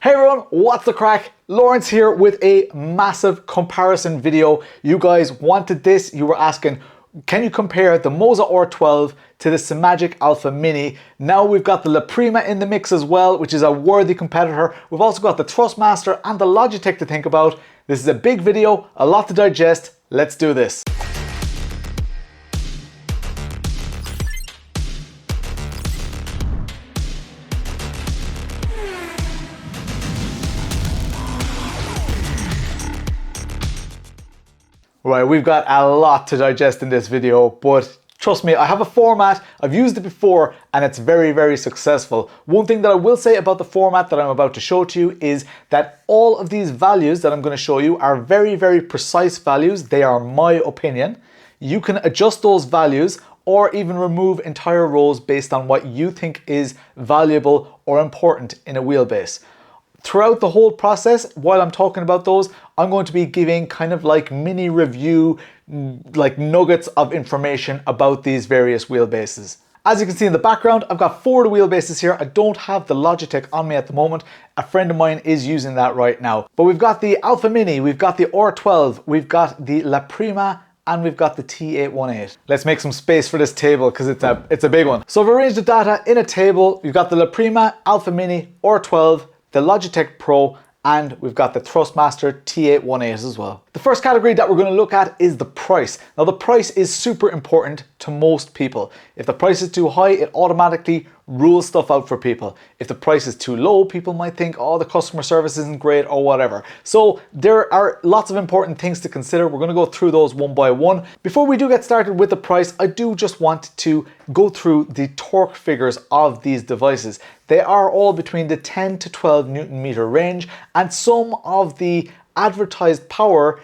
Hey everyone, what's the crack? Lawrence here with a massive comparison video. You guys wanted this. You were asking, can you compare the Moza R12 to the Simagic Alpha Mini? Now we've got the La Prima in the mix as well, which is a worthy competitor. We've also got the Thrustmaster and the Logitech to think about. This is a big video, a lot to digest. Let's do this. Right, we've got a lot to digest in this video, but trust me, I have a format, I've used it before, and it's very, very successful. One thing that I will say about the format that I'm about to show to you is that all of these values that I'm going to show you are very, very precise values. They are my opinion. You can adjust those values or even remove entire rows based on what you think is valuable or important in a wheelbase. Throughout the whole process, while I'm talking about those, I'm going to be giving kind of like mini review, like nuggets of information about these various wheelbases. As you can see in the background, I've got 4 of the wheelbases here. I don't have the Logitech on me at the moment. A friend of mine is using that right now. But we've got the Alpha Mini, we've got the R12, we've got the La Prima, and we've got the T818. Let's make some space for this table because it's a big one. So I've arranged the data in a table. We've got the La Prima, Alpha Mini, R12, the Logitech Pro, and we've got the Thrustmaster T818 as well. The first category that we're going to look at is the price. Now the price is super important to most people. If the price is too high, it automatically rules stuff out for people. If the price is too low, people might think, oh, the customer service isn't great or whatever. So there are lots of important things to consider. We're going to go through those one by one. Before we do get started with the price, I do just want to go through the torque figures of these devices. They are all between the 10 to 12 Newton meter range, and some of the advertised power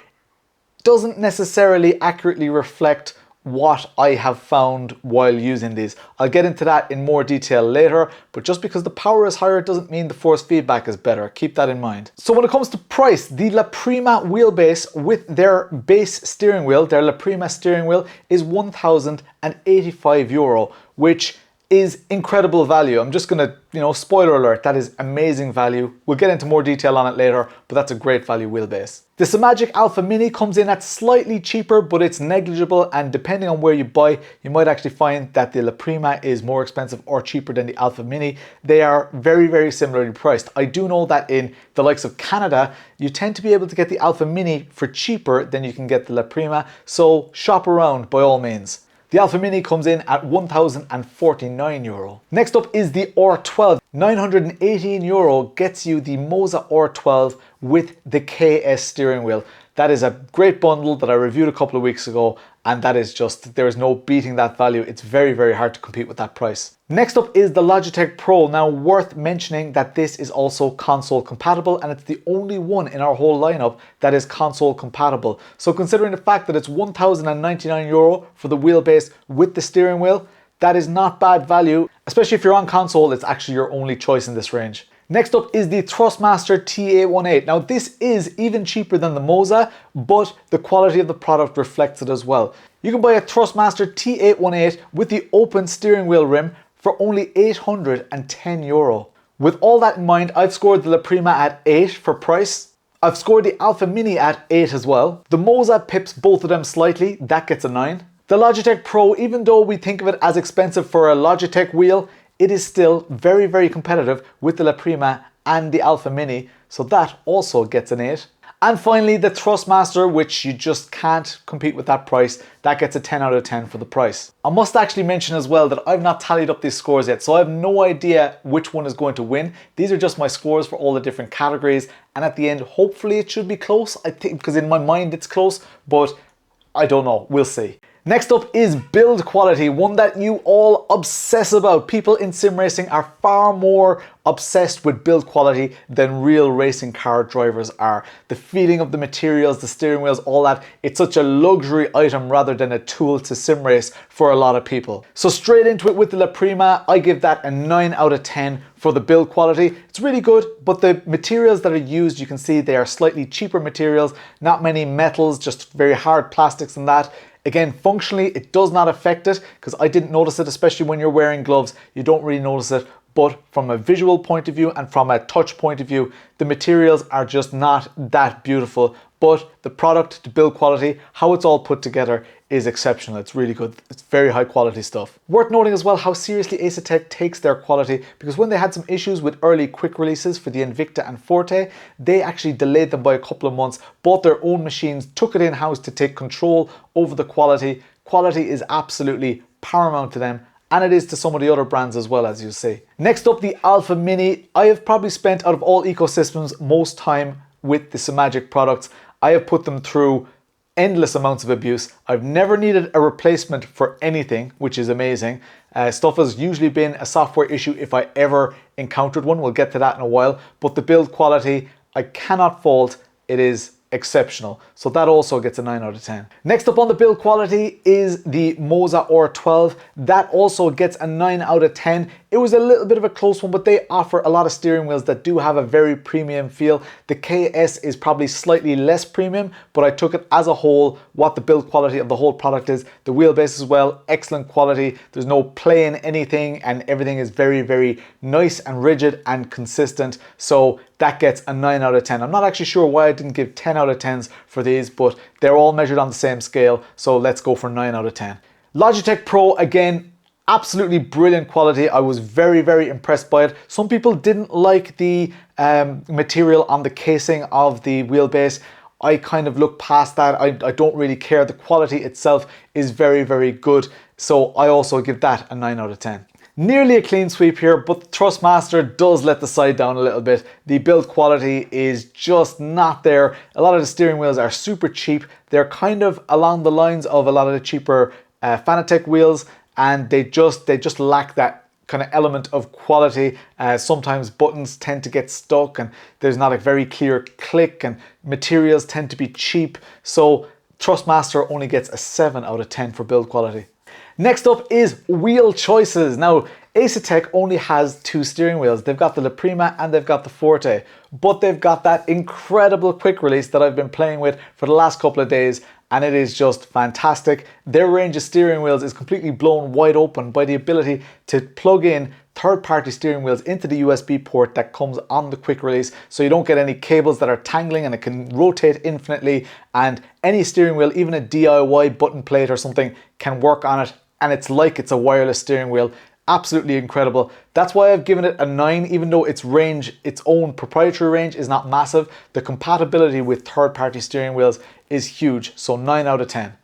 doesn't necessarily accurately reflect what I have found while using these. I'll get into that in more detail later, but just because the power is higher doesn't mean the force feedback is better. Keep that in mind. So when it comes to price, the La Prima wheelbase with their base steering wheel, their La Prima steering wheel, is €1,085, which is incredible value. I'm just gonna, spoiler alert, that is amazing value. We'll get into more detail on it later, but that's a great value wheelbase. The Simagic Alpha Mini comes in at slightly cheaper, but it's negligible, and depending on where you buy, you might actually find that the La Prima is more expensive or cheaper than the Alpha Mini. They are very, very similarly priced. I do know that in the likes of Canada, you tend to be able to get the Alpha Mini for cheaper than you can get the La Prima, so shop around by all means. The Alpha Mini comes in at €1,049. Next up is the R12. €918 gets you the Moza R12 with the KS steering wheel. That is a great bundle that I reviewed a couple of weeks ago, and that is just, there is no beating that value. It's very, very hard to compete with that price. Next up is the Logitech Pro. Now, worth mentioning that this is also console compatible, and it's the only one in our whole lineup that is console compatible. So considering the fact that it's €1,099 for the wheelbase with the steering wheel, that is not bad value, especially if you're on console. It's actually your only choice in this range. Next up is the Thrustmaster T818. Now this is even cheaper than the Moza, but the quality of the product reflects it as well. You can buy a Thrustmaster T818 with the open steering wheel rim for only €810. With all that in mind, I've scored the La Prima at 8 for price. I've scored the Alpha Mini at 8 as well. The Moza pips both of them slightly, that gets a 9. The Logitech Pro, even though we think of it as expensive for a Logitech wheel, it is still very, very competitive with the La Prima and the Alpha Mini, so that also gets an 8. And finally, the Thrustmaster, which you just can't compete with that price, that gets a 10 out of 10 for the price. I must actually mention as well that I've not tallied up these scores yet, so I have no idea which one is going to win. These are just my scores for all the different categories, and at the end, hopefully it should be close, I think, because in my mind it's close, but I don't know, we'll see. Next up is build quality, one that you all obsess about. People in sim racing are far more obsessed with build quality than real racing car drivers are. The feeling of the materials, the steering wheels, all that, it's such a luxury item rather than a tool to sim race for a lot of people. So straight into it with the La Prima, I give that a 9 out of 10 for the build quality. It's really good, but the materials that are used, you can see they are slightly cheaper materials, not many metals, just very hard plastics and that. Again, functionally, it does not affect it because I didn't notice it, especially when you're wearing gloves. You don't really notice it, but from a visual point of view and from a touch point of view, the materials are just not that beautiful. But the product, the build quality, how it's all put together is exceptional. It's really good. It's very high quality stuff. Worth noting as well how seriously Asetek takes their quality, because when they had some issues with early quick releases for the Invicta and Forte, they actually delayed them by a couple of months, bought their own machines, took it in-house to take control over the quality. Quality is absolutely paramount to them, and it is to some of the other brands as well, as you see. Next up, the Alpha Mini. I have probably spent, out of all ecosystems, most time with the Simagic products. I have put them through endless amounts of abuse. I've never needed a replacement for anything, which is amazing. Stuff has usually been a software issue if I ever encountered one. We'll get to that in a while. But the build quality, I cannot fault. It is exceptional. So that also gets a 9 out of 10. Next up on the build quality is the Moza R12. That also gets a 9 out of 10. It was a little bit of a close one, but they offer a lot of steering wheels that do have a very premium feel. The KS is probably slightly less premium, but I took it as a whole, what the build quality of the whole product is. The wheelbase as well, excellent quality. There's no play in anything, and everything is very, very nice and rigid and consistent. So that gets a 9 out of 10. I'm not actually sure why I didn't give 10 out of 10s for these, but they're all measured on the same scale. So let's go for 9 out of 10. Logitech Pro, again, absolutely brilliant quality. I was very, very impressed by it. Some people didn't like the material on the casing of the wheelbase. I kind of look past that. I don't really care. The quality itself is very, very good. So I also give that a 9 out of 10. Nearly a clean sweep here, but the Thrustmaster does let the side down a little bit. The build quality is just not there. A lot of the steering wheels are super cheap. They're kind of along the lines of a lot of the cheaper Fanatec wheels, and they just lack that kind of element of quality. Sometimes buttons tend to get stuck and there's not a very clear click, and materials tend to be cheap. So Thrustmaster only gets a 7 out of 10 for build quality. Next up is wheel choices. Now, Asetek only has 2 steering wheels. They've got the La Prima and they've got the Forte, but they've got that incredible quick release that I've been playing with for the last couple of days, and it is just fantastic. Their range of steering wheels is completely blown wide open by the ability to plug in third-party steering wheels into the USB port that comes on the quick release, so you don't get any cables that are tangling, and it can rotate infinitely, and any steering wheel, even a DIY button plate or something, can work on it, and it's like it's a wireless steering wheel. Absolutely incredible. That's why I've given it a 9, even though its range, its own proprietary range, is not massive. The compatibility with third-party steering wheels is huge, so 9 out of 10.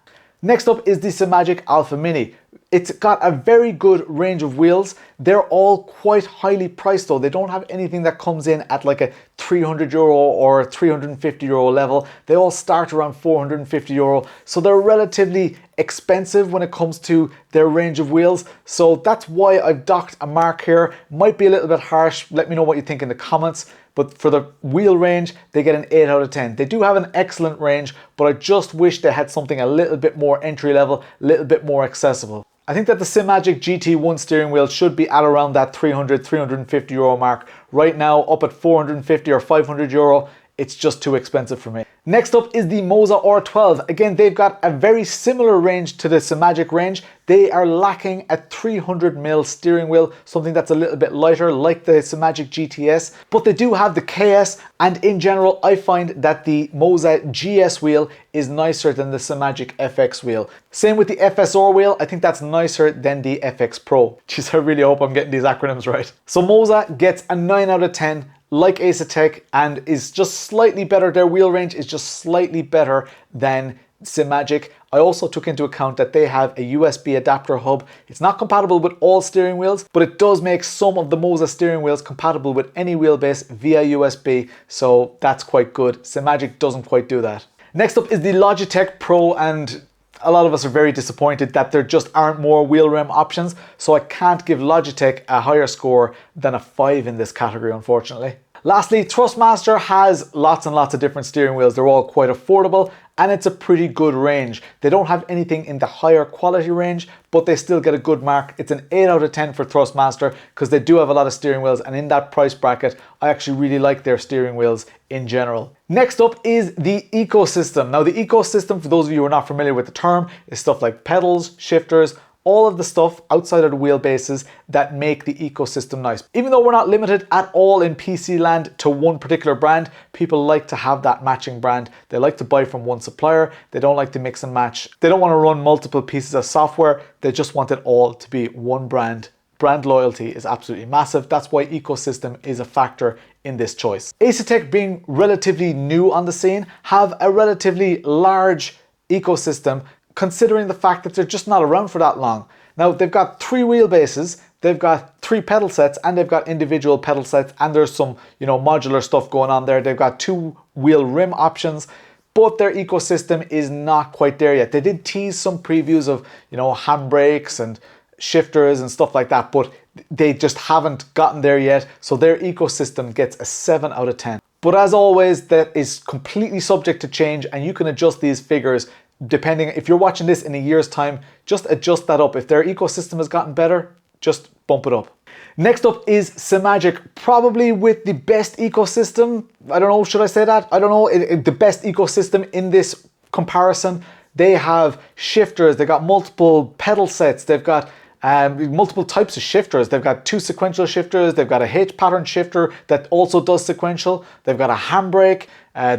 Next up is the Simagic Alpha Mini. It's got a very good range of wheels. They're all quite highly priced though. They don't have anything that comes in at like a 300 euro or 350 euro level. They all start around 450 euro. So they're relatively expensive when it comes to their range of wheels. So that's why I've docked a mark here. Might be a little bit harsh. Let me know what you think in the comments. But for the wheel range, they get an 8 out of 10. They do have an excellent range, but I just wish they had something a little bit more entry level, a little bit more accessible. I think that the Simagic GT1 steering wheel should be at around that 300, 350 euro mark. Right now, up at 450 or 500 euro, it's just too expensive for me. Next up is the Moza R12. Again, they've got a very similar range to the Simagic range. They are lacking a 300mm steering wheel, something that's a little bit lighter like the Simagic GTS, but they do have the KS, and in general, I find that the Moza GS wheel is nicer than the Simagic FX wheel. Same with the FSR wheel. I think that's nicer than the FX Pro. Jeez, I really hope I'm getting these acronyms right. So Moza gets a 9 out of 10. Like Asetek, and is just slightly better. Their wheel range is just slightly better than Simagic. I also took into account that they have a USB adapter hub. It's not compatible with all steering wheels, but it does make some of the Moza steering wheels compatible with any wheelbase via USB, so that's quite good. Simagic doesn't quite do that. Next up is the Logitech Pro, and a lot of us are very disappointed that there just aren't more wheel rim options, so I can't give Logitech a higher score than a 5 in this category, unfortunately. Lastly, Thrustmaster has lots and lots of different steering wheels. They're all quite affordable, and it's a pretty good range. They don't have anything in the higher quality range, but they still get a good mark. It's an 8 out of 10 for Thrustmaster because they do have a lot of steering wheels, and in that price bracket, I actually really like their steering wheels in general. Next up is the ecosystem. Now, the ecosystem, for those of you who are not familiar with the term, is stuff like pedals, shifters, all of the stuff outside of the wheelbases that make the ecosystem nice. Even though we're not limited at all in PC land to one particular brand, people like to have that matching brand. They like to buy from one supplier. They don't like to mix and match. They don't want to run multiple pieces of software. They just want it all to be one brand. Brand loyalty is absolutely massive. That's why ecosystem is a factor in this choice. Asetek, being relatively new on the scene, have a relatively large ecosystem considering the fact that they're just not around for that long. Now, they've got 3 wheelbases, they've got 3 pedal sets, and they've got individual pedal sets, and there's some, modular stuff going on there. They've got 2 wheel rim options, but their ecosystem is not quite there yet. They did tease some previews of, handbrakes and shifters and stuff like that, but they just haven't gotten there yet. So their ecosystem gets a 7 out of 10. But as always, that is completely subject to change, and you can adjust these figures depending. If you're watching this in a year's time, just adjust that up. If their ecosystem has gotten better, just bump it up. Next up is Simagic, probably with the best ecosystem. I don't know, should I say that? I don't know, the best ecosystem in this comparison. They have shifters, they've got multiple pedal sets, they've got multiple types of shifters. They've got 2 sequential shifters, they've got a H pattern shifter that also does sequential, they've got a handbrake,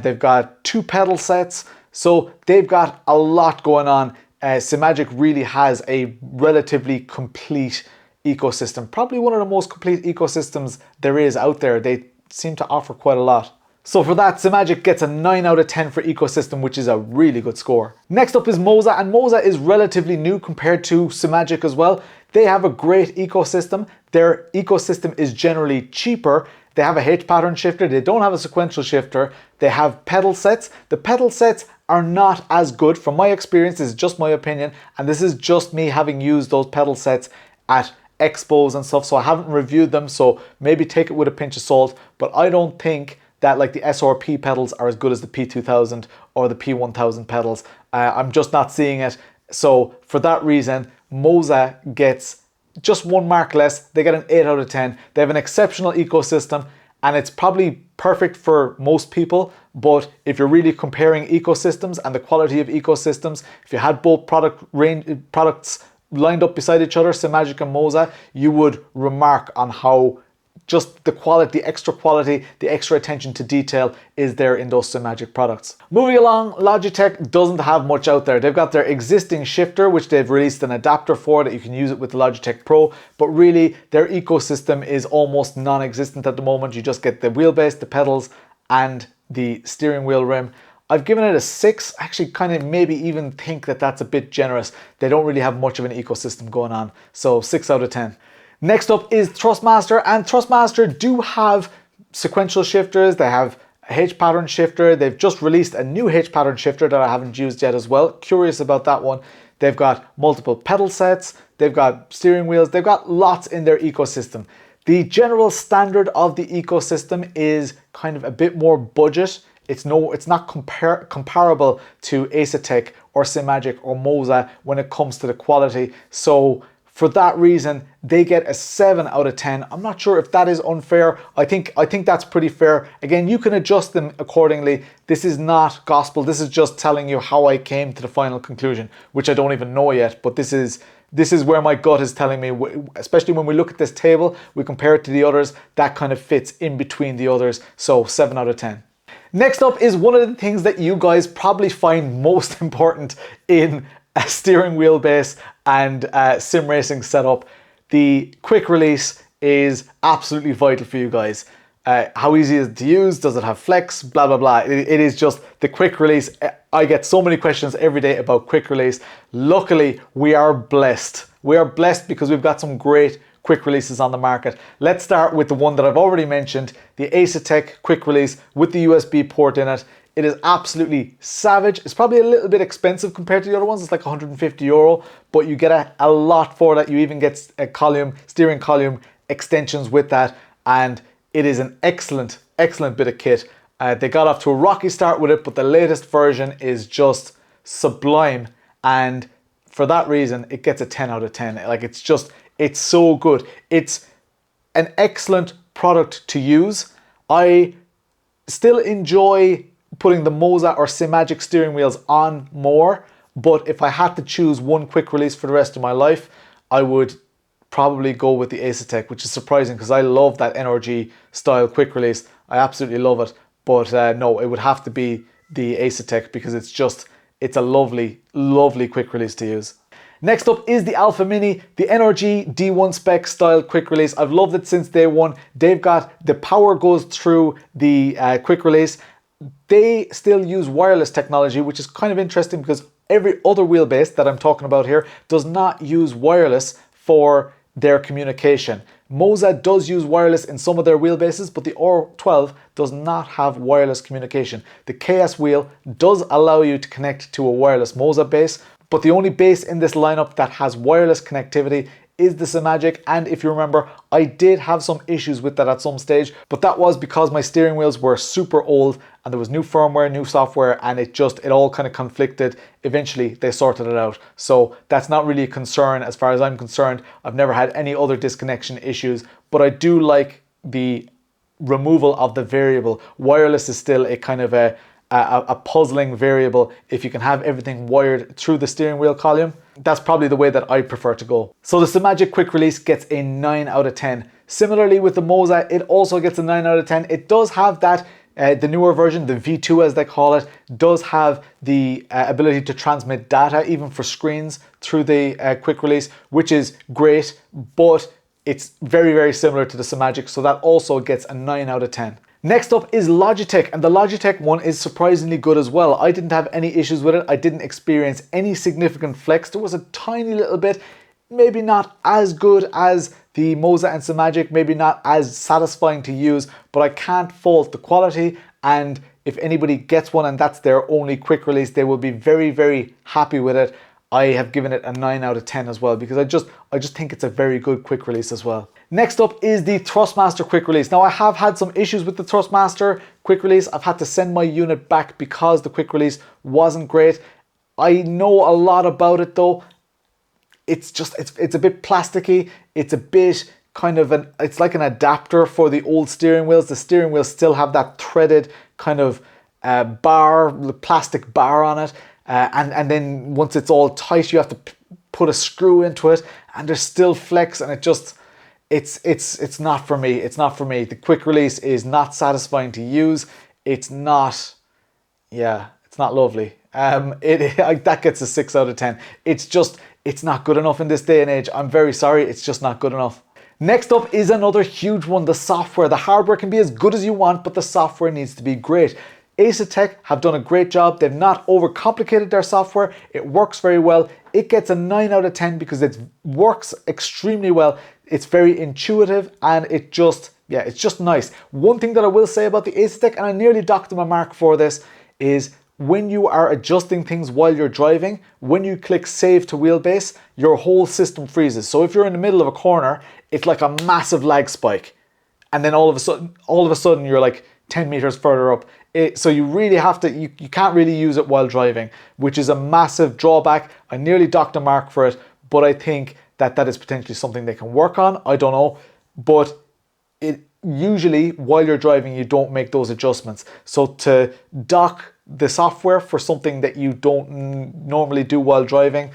they've got 2 pedal sets. So they've got a lot going on. Simagic really has a relatively complete ecosystem. Probably one of the most complete ecosystems there is out there. They seem to offer quite a lot. So for that, Simagic gets a 9 out of 10 for ecosystem, which is a really good score. Next up is Moza, and Moza is relatively new compared to Simagic as well. They have a great ecosystem. Their ecosystem is generally cheaper. They have a H pattern shifter. They don't have a sequential shifter. They have pedal sets. The pedal sets are not as good from my experience. This is just my opinion, and this is just me having used those pedal sets at expos and stuff, so I haven't reviewed them, so maybe take it with a pinch of salt, but I don't think that like the SRP pedals are as good as the P2000 or the P1000 pedals. I'm just not seeing it. So for that reason, Moza gets just 1 mark less. They get an 8 out of 10. They have an exceptional ecosystem, and it's probably perfect for most people. But if you're really comparing ecosystems and the quality of ecosystems, if you had both products lined up beside each other, Simagic and Moza, you would remark on how just the quality, the extra attention to detail is there in those Simagic products. Moving along, Logitech doesn't have much out there. They've got their existing shifter, which they've released an adapter for that you can use it with the Logitech Pro, but really their ecosystem is almost non-existent at the moment. You just get the wheelbase, the pedals, and the steering wheel rim. I've given it a 6. I actually kind of maybe even think that that's a bit generous. They don't really have much of an ecosystem going on, so 6 out of 10. Next up is Thrustmaster, and Thrustmaster do have sequential shifters. They have a H pattern shifter. They've just released a new H pattern shifter that I haven't used yet as well. Curious about that one. They've got multiple pedal sets. They've got steering wheels. They've got lots in their ecosystem. The general standard of the ecosystem is kind of a bit more budget. It's not comparable to Asetek or Simagic or Moza when it comes to the quality. So for that reason, they get a 7 out of 10. I'm not sure if that is unfair. I think that's pretty fair. Again, you can adjust them accordingly. This is not gospel. This is just telling you how I came to the final conclusion, which I don't even know yet. But this is where my gut is telling me, especially when we look at this table, we compare it to the others, that kind of fits in between the others. So 7 out of 10. Next up is one of the things that you guys probably find most important in a steering wheel base and sim racing setup. The quick release is absolutely vital for you guys. How easy is it to use? Does it have flex? Blah, blah, blah. It is just the quick release. I get so many questions every day about quick release. Luckily, we are blessed. We are blessed because we've got some great quick releases on the market. Let's start with the one that I've already mentioned, the Asetek quick release with the USB port in it. It is absolutely savage. It's probably a little bit expensive compared to the other ones. It's like 150 euro, but you get a lot for that. You even get a column, steering column extensions with that, and it is an excellent bit of kit. They got off to a rocky start with it, but the latest version is just sublime, and for that reason, it gets a 10 out of 10. Like, it's so good. It's an excellent product to use. I still enjoy putting the Moza or Simagic steering wheels on more. But if I had to choose one quick release for the rest of my life, I would probably go with the Asetek, which is surprising because I love that NRG style quick release. I absolutely love it. But no, it would have to be the Asetek because it's a lovely, lovely quick release to use. Next up is the Alpha Mini, the NRG D1 spec style quick release. I've loved it since day one. They've got the power goes through the quick release. They still use wireless technology, which is kind of interesting because every other wheelbase that I'm talking about here does not use wireless for their communication. Moza does use wireless in some of their wheelbases, but the R12 does not have wireless communication. The KS wheel does allow you to connect to a wireless Moza base, but the only base in this lineup that has wireless connectivity is the Simagic, and if you remember, I did have some issues with that at some stage, but that was because my steering wheels were super old and there was new firmware, new software, and it all kind of conflicted. Eventually they sorted it out, so that's not really a concern as far as I'm concerned. I've never had any other disconnection issues, but I do like the removal of the variable. Wireless is still a kind of a puzzling variable. If you can have everything wired through the steering wheel column, that's probably the way that I prefer to go. So the Simagic quick release gets a 9 out of 10. Similarly with the Moza, it also gets a 9 out of 10. It does have that, the newer version, the V2 as they call it, does have the ability to transmit data even for screens through the quick release, which is great, but it's very, very similar to the Simagic, so that also gets a 9 out of 10. Next up is Logitech, and the Logitech one is surprisingly good as well. I didn't have any issues with it. I didn't experience any significant flex. There was a tiny little bit, maybe not as good as the Moza and Simagic, maybe not as satisfying to use, but I can't fault the quality, and if anybody gets one and that's their only quick release, they will be very, very happy with it. I have given it a 9 out of 10 as well because I just think it's a very good quick release as well. Next up is the Thrustmaster quick release. Now I have had some issues with the Thrustmaster quick release. I've had to send my unit back because the quick release wasn't great. I know a lot about it though. It's a bit plasticky. It's a bit kind of it's like an adapter for the old steering wheels. The steering wheels still have that threaded kind of plastic bar on it. And then once it's all tight, you have to put a screw into it, and there's still flex, and it's not for me. It's not for me. The quick release is not satisfying to use. It's not lovely. That gets a 6 out of 10. It's not good enough in this day and age. I'm very sorry. It's just not good enough. Next up is another huge one, the software. The hardware can be as good as you want, but the software needs to be great. Asetek have done a great job. They've not overcomplicated their software. It works very well. It gets a 9 out of 10 because it works extremely well. It's very intuitive and it's just nice. One thing that I will say about the Asetek, and I nearly docked them a mark for this, is when you are adjusting things while you're driving, when you click save to wheelbase, your whole system freezes. So if you're in the middle of a corner, it's like a massive lag spike. And then all of a sudden you're like 10 meters further up. So you really have to, you can't really use it while driving, which is a massive drawback. I nearly docked a mark for it, but I think that is potentially something they can work on. I don't know, but usually while you're driving, you don't make those adjustments. So to dock the software for something that you don't normally do while driving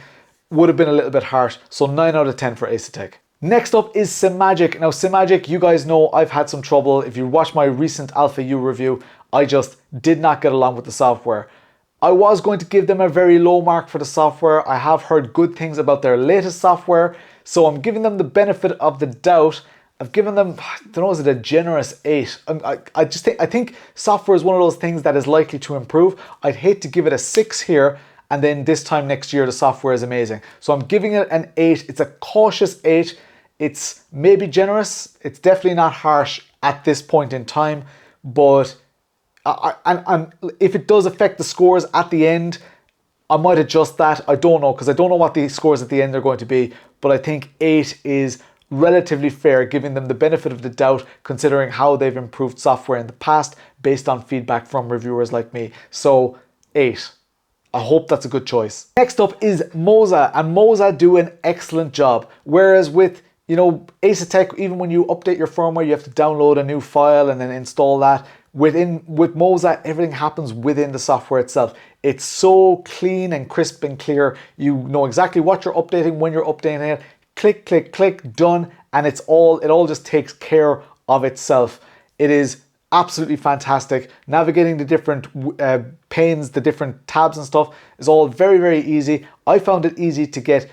would have been a little bit harsh. So 9 out of 10 for Asetek. Next up is Simagic. Now Simagic, you guys know I've had some trouble. If you watch my recent Alpha U review, I just did not get along with the software. I was going to give them a very low mark for the software. I have heard good things about their latest software, so I'm giving them the benefit of the doubt. I've given them, I don't know, is it a generous 8? I think software is one of those things that is likely to improve. I'd hate to give it a 6 here, and then this time next year the software is amazing. So I'm giving it an 8. It's a cautious 8. It's maybe generous. It's definitely not harsh at this point in time, but and if it does affect the scores at the end, I might adjust that. I don't know, because I don't know what the scores at the end are going to be, but I think 8 is relatively fair, giving them the benefit of the doubt, considering how they've improved software in the past based on feedback from reviewers like me. So 8. I hope that's a good choice. Next up is Moza, and Moza do an excellent job. Whereas with, Asetek, even when you update your firmware, you have to download a new file and then install that. with Moza, everything happens within the software itself. It's so clean and crisp and clear. You know exactly what you're updating, when you're updating it. Click, click, click, done, and it all just takes care of itself. It is absolutely fantastic. Navigating the different panes, the different tabs and stuff is all very, very easy. I found it easy to get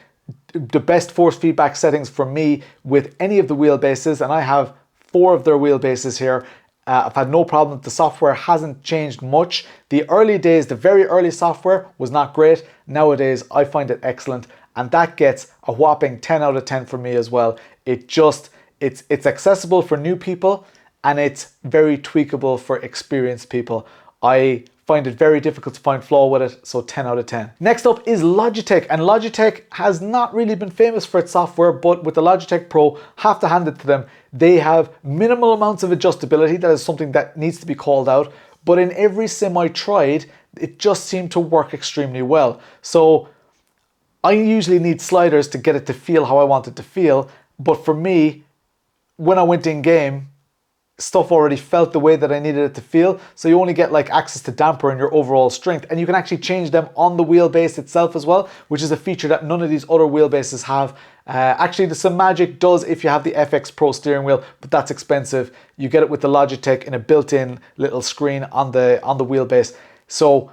the best force feedback settings for me with any of the wheelbases, and I have 4 of their wheelbases here. I've had no problem. The software hasn't changed much. The early days, the very early software was not great. Nowadays, I find it excellent, and that gets a whopping 10 out of 10 for me as well. It's accessible for new people, and it's very tweakable for experienced people. I find it very difficult to find flaw with it, so 10 out of 10. Next up is Logitech, and Logitech has not really been famous for its software, but with the Logitech Pro, have to hand it to them. They have minimal amounts of adjustability. That is something that needs to be called out, but in every sim I tried, it just seemed to work extremely well. So I usually need sliders to get it to feel how I want it to feel, but for me, when I went in game, stuff already felt the way that I needed it to feel, so you only get like access to damper and your overall strength, and you can actually change them on the wheelbase itself as well, which is a feature that none of these other wheelbases have. Actually, the Simagic does if you have the FX Pro steering wheel, but that's expensive. You get it with the Logitech in a built-in little screen on the wheelbase. So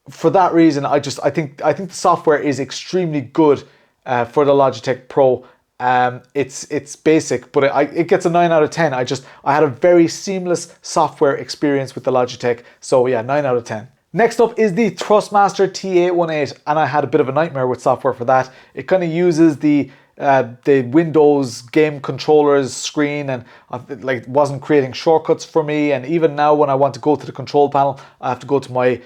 for that reason, I think the software is extremely good for the Logitech Pro. It's basic, but it gets a 9 out of 10. I had a very seamless software experience with the Logitech. So yeah, 9 out of 10. Next up is the Thrustmaster T818, and I had a bit of a nightmare with software for that. It kind of uses the Windows game controllers screen, and like wasn't creating shortcuts for me. And even now, when I want to go to the control panel, I have to go to my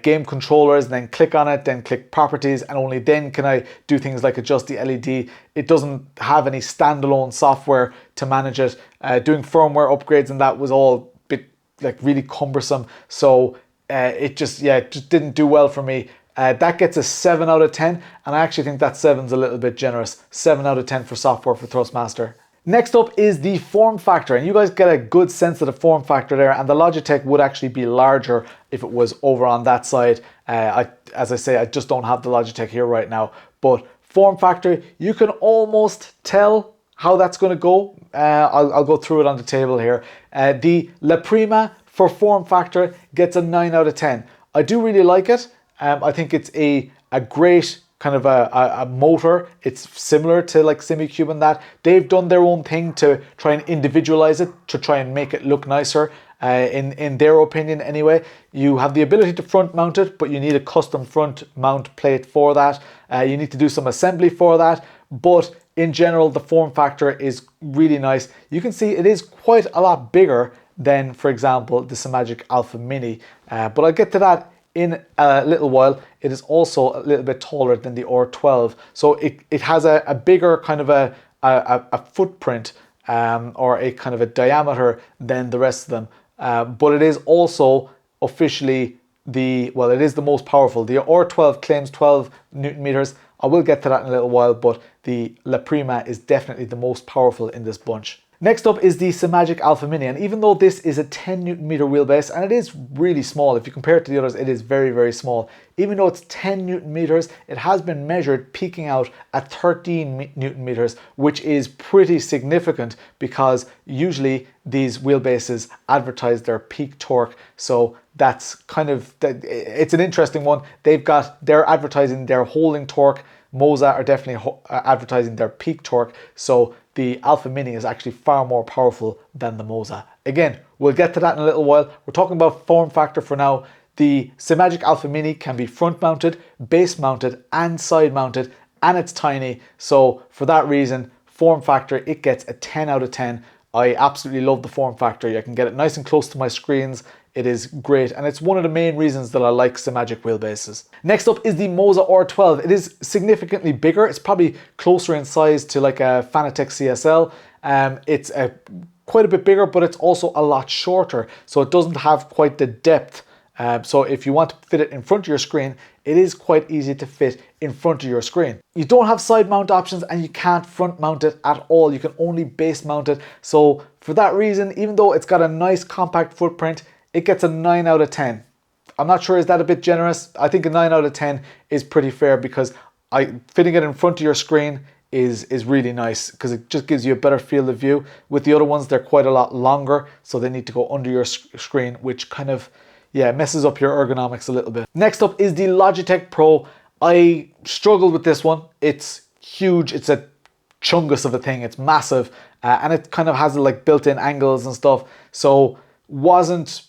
game controllers and then click on it, then click properties, and only then can I do things like adjust the LED. It doesn't have any standalone software to manage it. Doing firmware upgrades and that was all a bit like really cumbersome, so it just didn't do well for me. That gets a 7 out of 10, and I actually think that 7's a little bit generous. 7 out of 10 for software for Thrustmaster. Next up is the form factor, and you guys get a good sense of the form factor there, and the Logitech would actually be larger if it was over on that side. As I say, I just don't have the Logitech here right now, but form factor, you can almost tell how that's going to go. I'll go through it on the table here. The La Prima for form factor gets a 9 out of 10. I do really like it. I think it's a great kind of a motor. It's similar to like SimiCube and that. They've done their own thing to try and individualize it, to try and make it look nicer. In their opinion anyway. You have the ability to front mount it, but you need a custom front mount plate for that. You need to do some assembly for that, but in general the form factor is really nice. You can see it is quite a lot bigger than, for example, the Simagic Alpha Mini, but I'll get to that in a little while. It is also a little bit taller than the R12, so it has a bigger kind of a footprint or a kind of a diameter than the rest of them, but it is also officially it is the most powerful. The R12 claims 12 Newton meters. I will get to that in a little while, but the La Prima is definitely the most powerful in this bunch. Next up is the Simagic Alpha Mini, and even though this is a 10 Newton meter wheelbase, and it is really small, if you compare it to the others, it is very, very small. Even though it's 10 Newton meters, it has been measured peaking out at 13 Newton meters, which is pretty significant because usually these wheelbases advertise their peak torque. So that's kind of, it's an interesting one. They're advertising their holding torque. Moza are definitely advertising their peak torque. So the Alpha Mini is actually far more powerful than the Moza. Again, we'll get to that in a little while. We're talking about form factor for now. The Simagic Alpha Mini can be front mounted, base mounted, and side mounted, and it's tiny. So for that reason, form factor, it gets a 10 out of 10. I absolutely love the form factor. I can get it nice and close to my screens. It is great, and it's one of the main reasons that I like Simagic wheelbases. Next up is the Moza R12. It is significantly bigger. It's probably closer in size to like a Fanatec CSL. It's quite a bit bigger, but it's also a lot shorter, so it doesn't have quite the depth. So if you want to fit it in front of your screen, it is quite easy to fit in front of your screen. You don't have side mount options, and you can't front mount it at all. You can only base mount it. So for that reason, even though it's got a nice compact footprint, it gets a 9 out of 10. I'm not sure, is that a bit generous? I think a 9 out of 10 is pretty fair because fitting it in front of your screen is really nice because it just gives you a better field of view. With the other ones, they're quite a lot longer, so they need to go under your screen, which kind of, yeah, messes up your ergonomics a little bit. Next up is the Logitech Pro. I struggled with this one. It's huge. It's a chungus of a thing. It's massive, and it kind of has like built-in angles and stuff. So wasn't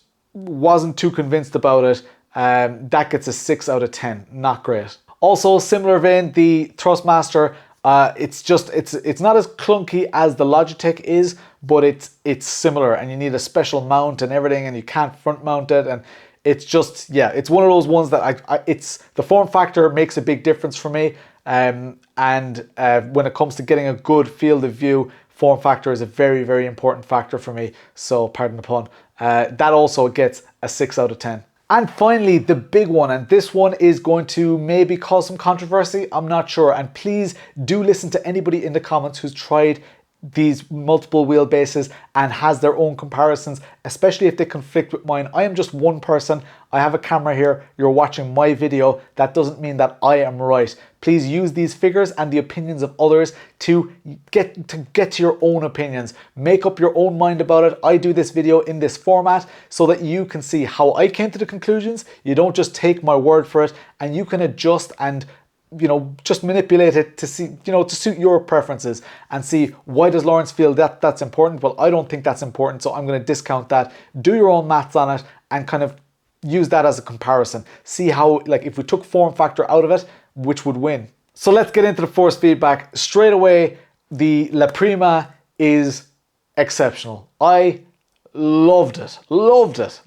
too convinced about it. That gets a 6 out of 10. Not great. Also, similar vein, the Thrustmaster. It's not as clunky as the Logitech is, but it's similar, and you need a special mount and everything, and you can't front mount it, and it's just, yeah, it's one of those ones that it's the form factor makes a big difference for me, and when it comes to getting a good field of view, form factor is a very, very important factor for me. So pardon the pun. That also gets a 6 out of 10. And finally, the big one, and this one is going to maybe cause some controversy, I'm not sure. And please do listen to anybody in the comments who's tried these multiple wheelbases and has their own comparisons, especially if they conflict with mine. I am just one person. I have a camera here. You're watching my video. That doesn't mean that I am right. Please use these figures and the opinions of others to get to your own opinions. Make up your own mind about it. I do this video in this format so that you can see how I came to the conclusions. You don't just take my word for it, and you can adjust and, you know, just manipulate it to see, you know, to suit your preferences and see, why does Lawrence feel that that's important? Well, I don't think that's important, so I'm going to discount that. Do your own maths on it and kind of use that as a comparison. See how, like, if we took form factor out of it, which would win? So let's get into the force feedback. Straight away, the La Prima is exceptional. I loved it.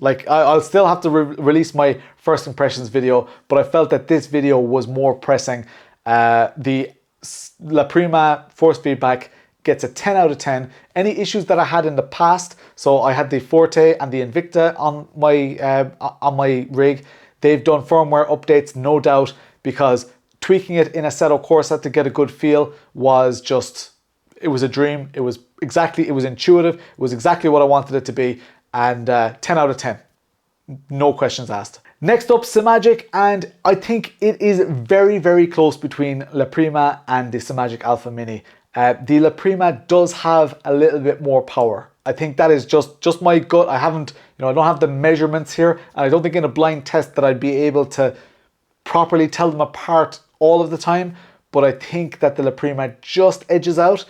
Like, I'll still have to release my first impressions video, but I felt that this video was more pressing. The La Prima force feedback gets a 10 out of 10. Any issues that I had in the past, so I had the Forte and the Invicta on my rig, they've done firmware updates, no doubt, because tweaking it in Assetto Corsa to get a good feel was just, it was a dream. It was intuitive. It was exactly what I wanted it to be. And 10 out of 10. No questions asked. Next up, Simagic, and I think it is very, very close between La Prima and the Simagic Alpha Mini. The La Prima does have a little bit more power. I think that is just my gut. I don't have the measurements here, and I don't think in a blind test that I'd be able to properly tell them apart all of the time, but I think that the La Prima just edges out.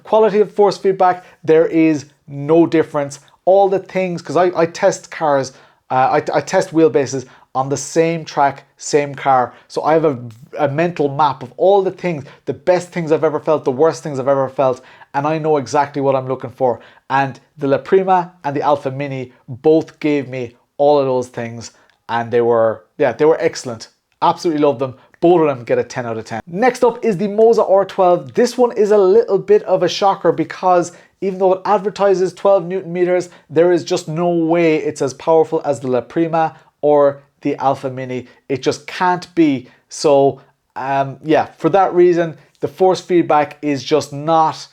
Quality of force feedback, there is no difference. All the things, because I test cars, I test wheelbases on the same track, same car. So I have a mental map of all the things, the best things I've ever felt, the worst things I've ever felt, and I know exactly what I'm looking for. And the La Prima and the Alpha Mini both gave me all of those things, and they were excellent. Absolutely love them. Both of them get a 10 out of 10. Next up is the Moza R12. This one is a little bit of a shocker because even though it advertises 12 Newton meters, there is just no way it's as powerful as the La Prima or the Alpha Mini. It just can't be. So yeah, for that reason, the force feedback is just not,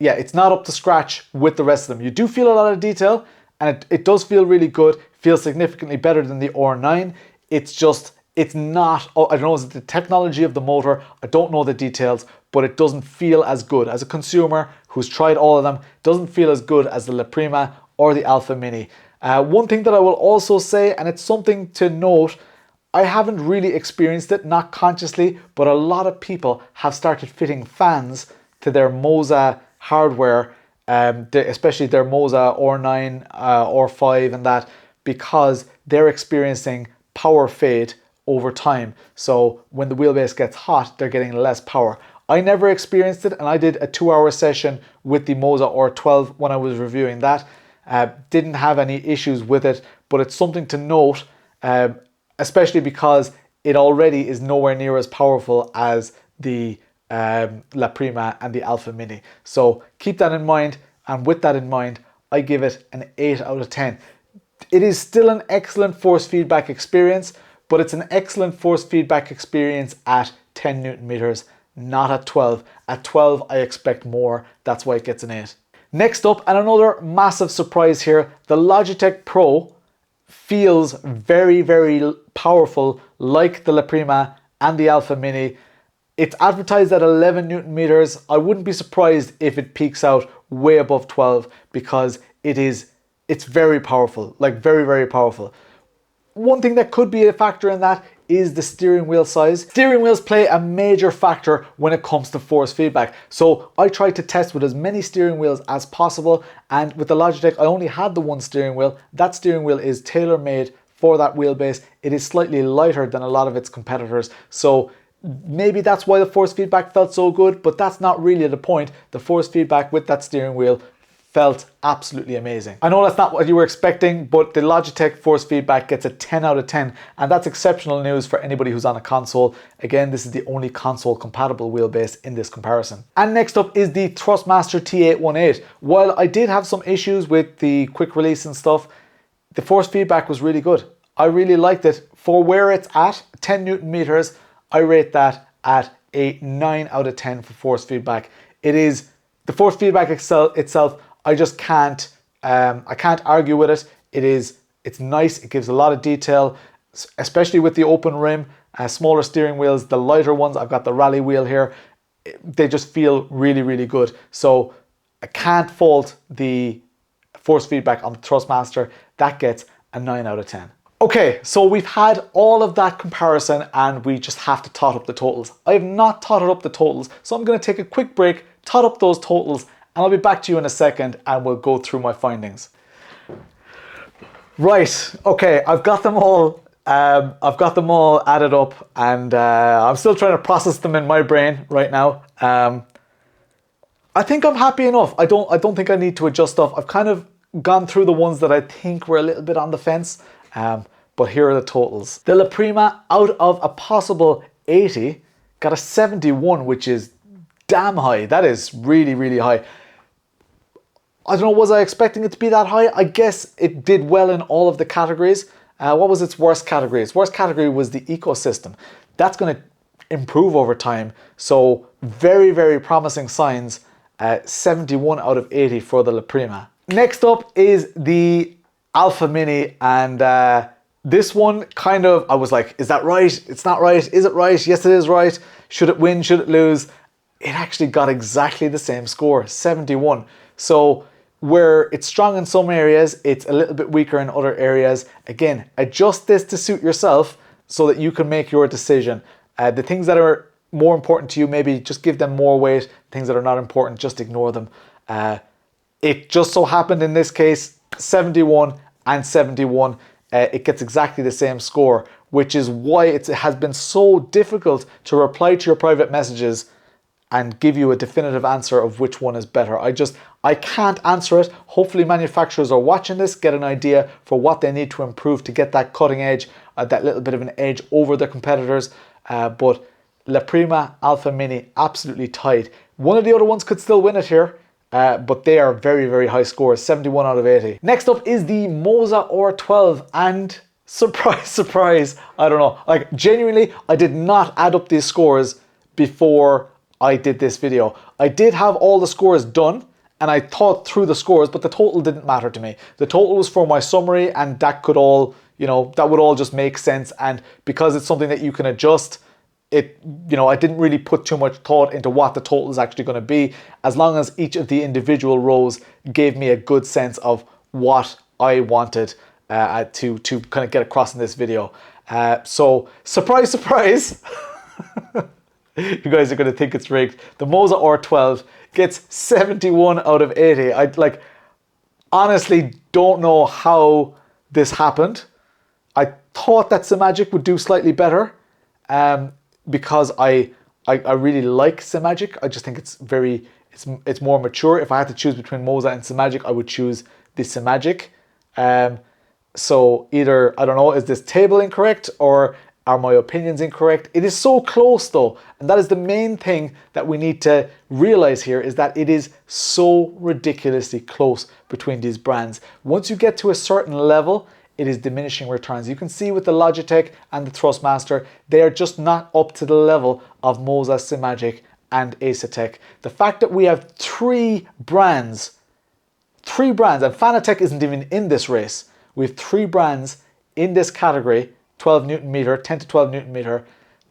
it's not up to scratch with the rest of them. You do feel a lot of detail, and it does feel really good. Feels significantly better than the R9. It's not, I don't know, is it the technology of the motor? I don't know the details, but it doesn't feel as good. As a consumer who's tried all of them, it doesn't feel as good as the La Prima or the Alpha Mini. One thing that I will also say, and it's something to note, I haven't really experienced it, not consciously, but a lot of people have started fitting fans to their Moza hardware, especially their Moza R9, R5 and that, because they're experiencing power fade over time. So when the wheelbase gets hot, they're getting less power. I never experienced it, and I did a 2-hour session with the Moza R12 when I was reviewing that. Didn't have any issues with it, but it's something to note, especially because it already is nowhere near as powerful as the La Prima and the Alpha Mini. So keep that in mind, and with that in mind, I give it an 8 out of 10. It is still an excellent force feedback experience, but it's an excellent force feedback experience at 10 Newton meters, not at 12. At 12, I expect more. That's why it gets an 8. Next up, and another massive surprise here, the Logitech Pro feels very, very powerful, like the La Prima and the Alpha Mini. It's advertised at 11 Newton meters. I wouldn't be surprised if it peaks out way above 12 because it's very powerful, like very, very powerful. One thing that could be a factor in that is the steering wheel size. Steering wheels play a major factor when it comes to force feedback. So I tried to test with as many steering wheels as possible, and with the Logitech, I only had the one steering wheel. That steering wheel is tailor-made for that wheelbase. It is slightly lighter than a lot of its competitors. So maybe that's why the force feedback felt so good, but that's not really the point. The force feedback with that steering wheel felt absolutely amazing. I know that's not what you were expecting, but the Logitech force feedback gets a 10 out of 10, and that's exceptional news for anybody who's on a console. Again, this is the only console compatible wheelbase in this comparison. And next up is the Thrustmaster T818. While I did have some issues with the quick release and stuff, the force feedback was really good. I really liked it. For where it's at, 10 Newton meters, I rate that at a 9 out of 10 for force feedback. It is, the force feedback itself, I just can't, I can't argue with it. It's nice, it gives a lot of detail, especially with the open rim, smaller steering wheels, the lighter ones, I've got the rally wheel here, they just feel really, really good. So I can't fault the force feedback on the Thrustmaster. That gets a 9 out of 10. Okay, so we've had all of that comparison and we just have to tot up the totals. I have not totted up the totals, so I'm gonna take a quick break, tot up those totals, and I'll be back to you in a second and we'll go through my findings. Right, okay, I've got them all added up, and I'm still trying to process them in my brain right now. I think I'm happy enough. I don't think I need to adjust stuff. I've kind of gone through the ones that I think were a little bit on the fence, but here are the totals. The La Prima, out of a possible 80, got a 71, which is damn high. That is really, really high. I don't know, was I expecting it to be that high? I guess it did well in all of the categories. What was its worst category? Its worst category was the ecosystem. That's going to improve over time. So very, very promising signs. 71 out of 80 for the La Prima. Next up is the Alpha Mini, and this one kind of, I was like, is that right? It's not right. Is it right? Yes, it is right. Should it win? Should it lose? It actually got exactly the same score, 71. So where it's strong in some areas, it's a little bit weaker in other areas. Again, adjust this to suit yourself so that you can make your decision. The things that are more important to you, maybe just give them more weight. Things that are not important, just ignore them. It just so happened in this case, 71 and 71. It gets exactly the same score, which is why it has been so difficult to reply to your private messages and give you a definitive answer of which one is better. I can't answer it. Hopefully manufacturers are watching this, get an idea for what they need to improve to get that cutting edge, that little bit of an edge over their competitors. But La Prima, Alpha Mini, absolutely tied. One of the other ones could still win it here, but they are very, very high scores, 71 out of 80. Next up is the Moza R12, and surprise, surprise, I don't know. Like, genuinely, I did not add up these scores before I did this video. I did have all the scores done and I thought through the scores, but the total didn't matter to me. The total was for my summary, and that could all, that would all just make sense. And because it's something that you can adjust, I didn't really put too much thought into what the total is actually going to be, as long as each of the individual rows gave me a good sense of what I wanted to kind of get across in this video. So surprise, surprise. You guys are going to think it's rigged. The Moza R12 gets 71 out of 80. I honestly don't know how this happened. I thought that Simagic would do slightly better because I really like Simagic. I just think it's more mature. If I had to choose between Moza and Simagic, I would choose the Simagic. So either, I don't know, is this table incorrect or are my opinions incorrect? It is so close though, and that is the main thing that we need to realize here, is that it is so ridiculously close between these brands. Once you get to a certain level, it is diminishing returns. You can see with the Logitech and the Thrustmaster, they are just not up to the level of Moza, Simagic and Asetek. The fact that we have three brands, and Fanatec isn't even in this race. We have 3 brands in this category, 12 Newton meter, 10 to 12 Newton meter,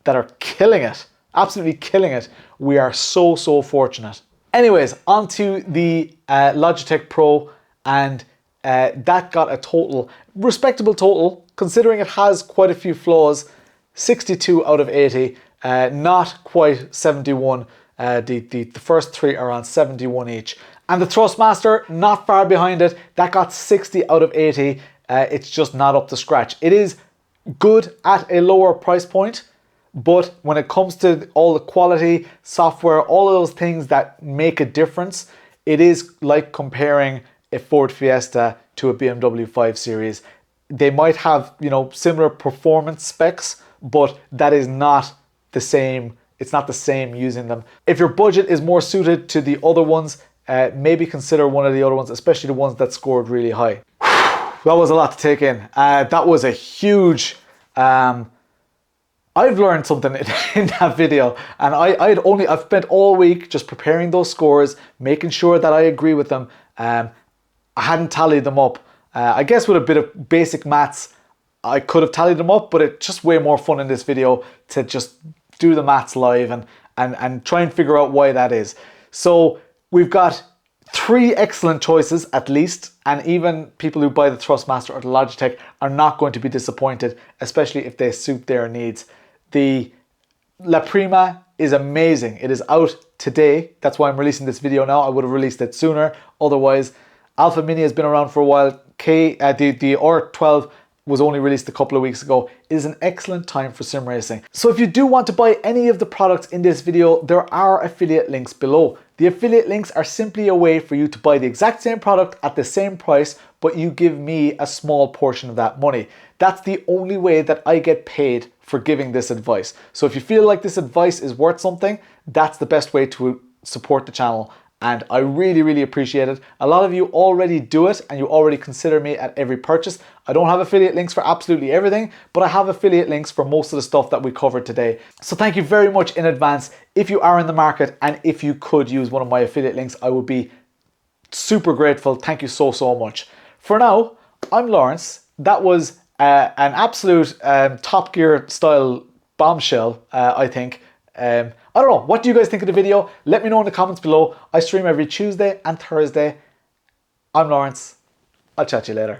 that are killing it, absolutely killing it. We are so, so fortunate. Anyways, onto the Logitech Pro, and that got a total, respectable total, considering it has quite a few flaws, 62 out of 80, not quite 71. The first 3 are on 71 each. And the Thrustmaster, not far behind it, that got 60 out of 80. It's just not up to scratch. It is good at a lower price point, but when it comes to all the quality, software, all of those things that make a difference, it is like comparing a Ford Fiesta to a BMW 5 Series. They might have, you know, similar performance specs, but that is not the same. It's not the same using them. If your budget is more suited to the other ones, maybe consider one of the other ones, especially the ones that scored really high. That was a lot to take in. That was a huge... I've learned something in that video, and I've spent all week just preparing those scores, making sure that I agree with them. I hadn't tallied them up. I guess with a bit of basic maths, I could have tallied them up, but it's just way more fun in this video to just do the maths live and try and figure out why that is. So we've got 3 excellent choices at least, and even people who buy the Thrustmaster or the Logitech are not going to be disappointed, especially if they suit their needs. The La Prima is amazing. It is out today. That's why I'm releasing this video now. I would have released it sooner. Otherwise, Alpha Mini has been around for a while. The R12 was only released a couple of weeks ago. It is an excellent time for sim racing. So if you do want to buy any of the products in this video, there are affiliate links below. The affiliate links are simply a way for you to buy the exact same product at the same price, but you give me a small portion of that money. That's the only way that I get paid for giving this advice. So if you feel like this advice is worth something, that's the best way to support the channel. And I really, really appreciate it. A lot of you already do it and you already consider me at every purchase. I don't have affiliate links for absolutely everything, but I have affiliate links for most of the stuff that we covered today. So thank you very much in advance. If you are in the market and if you could use one of my affiliate links, I would be super grateful. Thank you so, so much. For now, I'm Lawrence. That was an absolute Top Gear style bombshell, I think. I don't know, what do you guys think of the video? Let me know in the comments below. I stream every Tuesday and Thursday. I'm Lawrence. I'll chat to you later.